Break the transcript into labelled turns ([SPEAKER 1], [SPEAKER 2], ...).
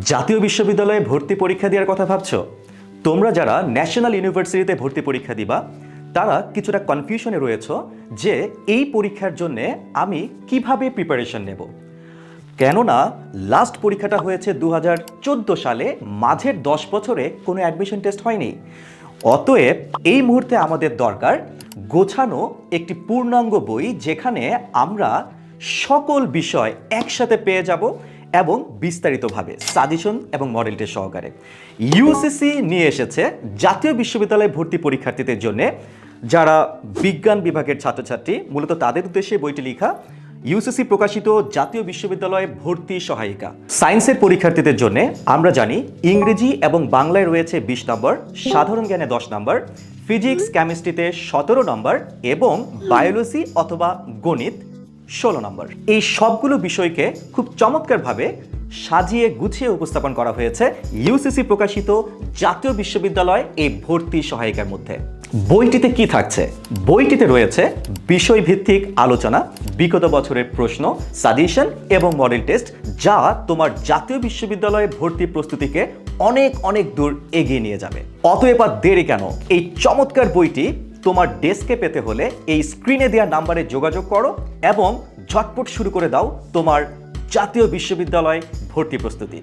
[SPEAKER 1] জাতীয় বিশ্ববিদ্যালয়ে ভর্তি পরীক্ষা দেওয়ার কথা ভাবছো? তোমরা যারা ন্যাশনাল ইউনিভার্সিটিতে ভর্তি পরীক্ষা দিবা তারা কিছুটা কনফিউশনে রয়েছে যে এই পরীক্ষার জন্য আমি কিভাবে প্রিপারেশন নেব। কেননা লাস্ট পরীক্ষাটা হয়েছে 2014 সালে, মাঝের 10 বছরে কোনো অ্যাডমিশন টেস্ট হয়নি। অতএব এই মুহূর্তে আমাদের দরকার গোছানো একটি পূর্ণাঙ্গ বই, যেখানে আমরা সকল বিষয় একসাথে পেয়ে যাব এবং বিস্তারিতভাবে সাজেশন এবং মডেল টেস্ট সহকারে। ইউসিসি নিয়ে এসেছে জাতীয় বিশ্ববিদ্যালয়ে ভর্তি পরীক্ষার্থীদের জন্য যারা বিজ্ঞান বিভাগের ছাত্রছাত্রী, মূলত তাদের উদ্দেশ্যে বইটি লেখা। ইউসিসি প্রকাশিত জাতীয় বিশ্ববিদ্যালয়ে ভর্তি সহায়িকা। সায়েন্সের পরীক্ষার্থীদের জন্য আমরা জানি ইংরেজি এবং বাংলায় রয়েছে 20 নম্বর, সাধারণ জ্ঞানে 10 নম্বর, ফিজিক্স কেমিস্ট্রিতে 17 নম্বর এবং বায়োলজি অথবা গণিত 16 নম্বর। এই সবগুলো বিষয়কে খুব চমৎকারভাবে সাজিয়ে গুছিয়ে উপস্থাপন করা হয়েছে ইউসিসি প্রকাশিত জাতীয় বিশ্ববিদ্যালয় এই ভর্তি সহায়িকার মধ্যে। বইটিতে কি থাকছে? বইটিতে রয়েছে বিষয়ভিত্তিক আলোচনা, বিগত বছরের প্রশ্ন, সাজেশন এবং মডেল টেস্ট, যা তোমার জাতীয় বিশ্ববিদ্যালয়ে ভর্তি প্রস্তুতিকে অনেক অনেক দূর এগিয়ে নিয়ে যাবে। অতএব আর দেরি কেন? এই চমৎকার বইটি তোমার ডেস্কে পেতে হলে এই স্ক্রিনে দেওয়া নাম্বারে যোগাযোগ করো এবং ঝটপট শুরু করে দাও তোমার জাতীয় বিশ্ববিদ্যালয় ভর্তি প্রস্তুতি।